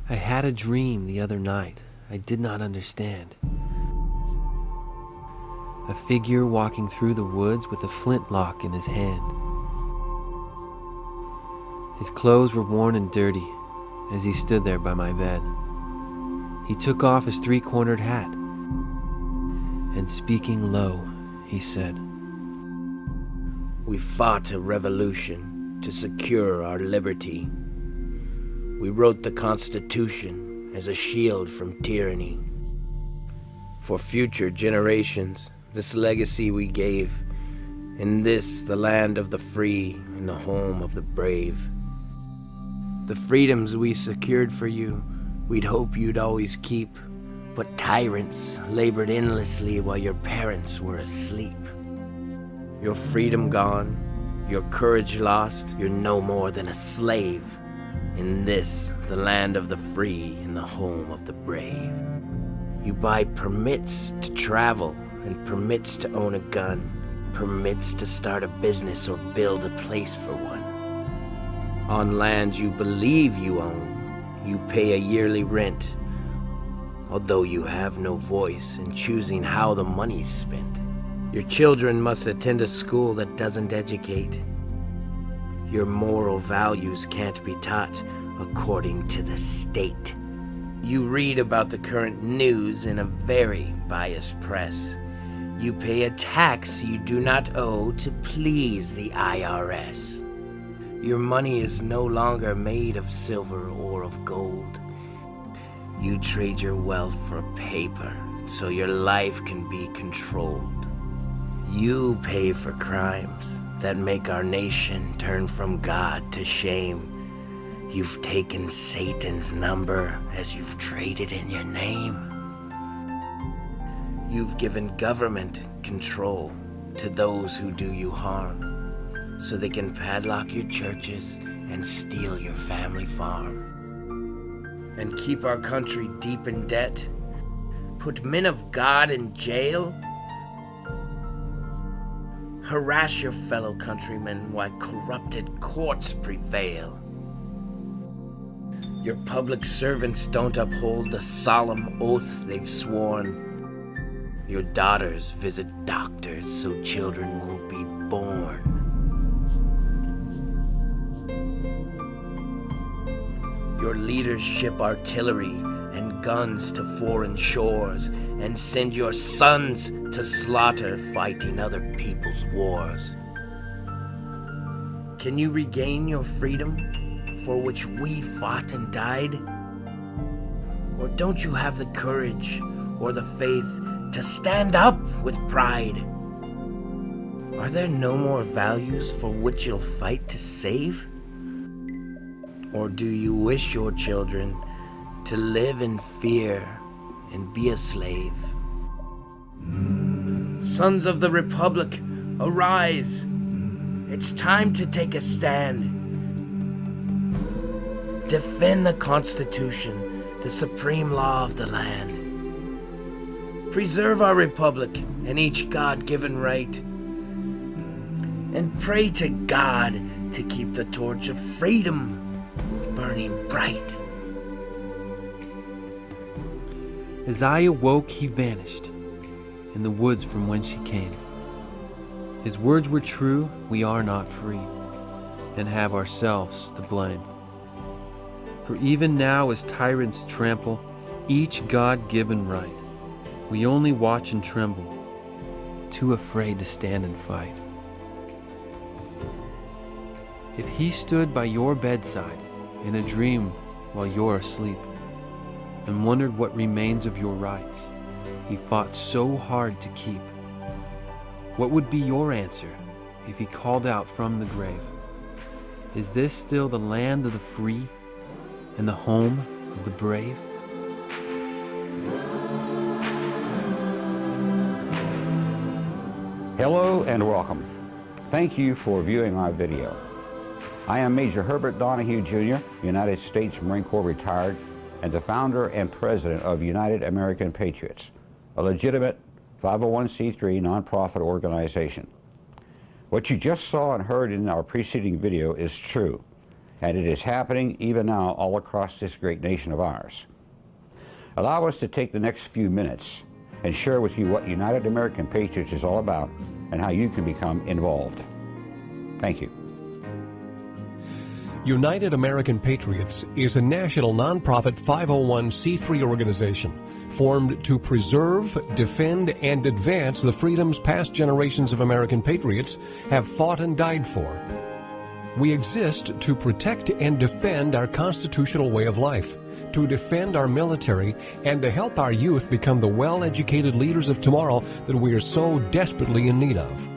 I had a dream the other night I did not understand. A figure walking through the woods with a flintlock in his hand. His clothes were worn and dirty as he stood there by my bed. He took off his three-cornered hat, and speaking low, he said, "We fought a revolution to secure our liberty. We wrote the Constitution as a shield from tyranny. For future generations, this legacy we gave, in this, the land of the free and the home of the brave. The freedoms we secured for you, we'd hope you'd always keep, but tyrants labored endlessly while your parents were asleep. Your freedom gone, your courage lost, you're no more than a slave. In this, the land of the free and the home of the brave. You buy permits to travel and permits to own a gun, permits to start a business or build a place for one. On land you believe you own, you pay a yearly rent, although you have no voice in choosing how the money's spent. Your children must attend a school that doesn't educate. Your moral values can't be taught according to the state. You read about the current news in a very biased press. You pay a tax you do not owe to please the IRS. Your money is no longer made of silver or of gold. You trade your wealth for paper so your life can be controlled. You pay for crimes that make our nation turn from God to shame. You've taken Satan's number as you've traded in your name. You've given government control to those who do you harm, so they can padlock your churches and steal your family farm. And keep our country deep in debt, put men of God in jail, harass your fellow countrymen while corrupted courts prevail. Your public servants don't uphold the solemn oath they've sworn. Your daughters visit doctors so children won't be born. Your leaders ship artillery and guns to foreign shores and send your sons to slaughter fighting other people's wars. Can you regain your freedom for which we fought and died? Or don't you have the courage or the faith to stand up with pride? Are there no more values for which you'll fight to save? Or do you wish your children to live in fear and be a slave? Sons of the Republic, arise! It's time to take a stand. Defend the Constitution, the supreme law of the land. Preserve our Republic and each God-given right. And pray to God to keep the torch of freedom burning bright. As I awoke, he vanished in the woods from whence he came. His words were true, we are not free, and have ourselves to blame. For even now as tyrants trample each God-given right, we only watch and tremble, too afraid to stand and fight. If he stood by your bedside in a dream while you're asleep, and wondered what remains of your rights he fought so hard to keep, what would be your answer if he called out from the grave, "Is this still the land of the free and the home of the brave?" Hello and welcome. Thank you for viewing our video. I am Major Herbert Donahue Jr., United States Marine Corps retired, and the founder and president of United American Patriots, a legitimate 501c3 nonprofit organization. What you just saw and heard in our preceding video is true. and it is happening even now all across this great nation of ours. Allow us to take the next few minutes and share with you what United American Patriots is all about and how you can become involved. Thank you. United American Patriots is a national nonprofit 501c3 organization formed to preserve, defend, and advance the freedoms past generations of American patriots have fought and died for. We exist to protect and defend our constitutional way of life, to defend our military, and to help our youth become the well-educated leaders of tomorrow that we are so desperately in need of.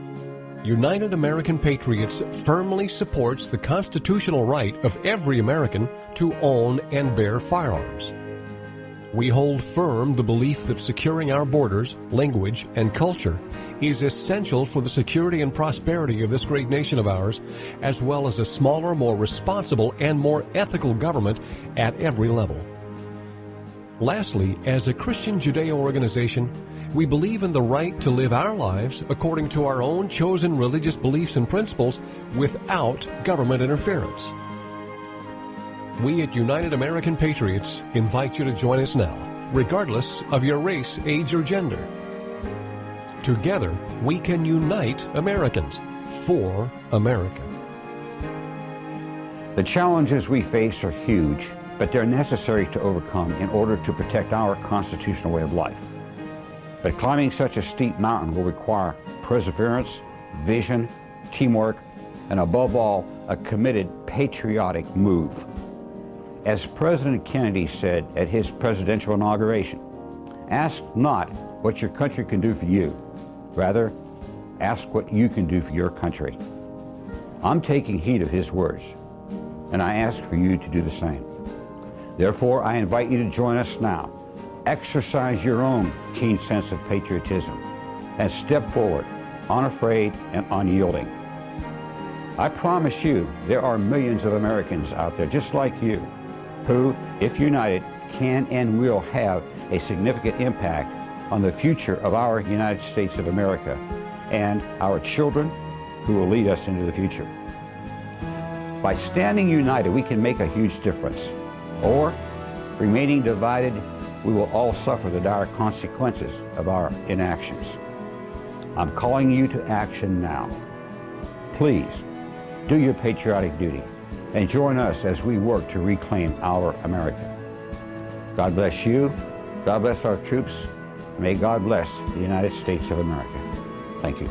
United American Patriots firmly supports the constitutional right of every American to own and bear firearms. We hold firm the belief that securing our borders, language, and culture is essential for the security and prosperity of this great nation of ours, as well as a smaller, more responsible, and more ethical government at every level. Lastly, as a Christian Judeo organization, we believe in the right to live our lives according to our own chosen religious beliefs and principles without government interference. We at United American Patriots invite you to join us now, regardless of your race, age, or gender. Together, we can unite Americans for America. The challenges we face are huge, but they're necessary to overcome in order to protect our constitutional way of life. But climbing such a steep mountain will require perseverance, vision, teamwork, and above all, a committed patriotic move. As President Kennedy said at his presidential inauguration, ask not what your country can do for you. Rather, ask what you can do for your country. I'm taking heed of his words, and I ask for you to do the same. Therefore, I invite you to join us now. Exercise your own keen sense of patriotism and step forward, unafraid and unyielding. I promise you, there are millions of Americans out there just like you who, if united, can and will have a significant impact on the future of our United States of America and our children who will lead us into the future. By standing united, we can make a huge difference. Or, remaining divided, we will all suffer the dire consequences of our inactions. I'm calling you to action now. Please, do your patriotic duty and join us as we work to reclaim our America. God bless you, God bless our troops, may God bless the United States of America. Thank you.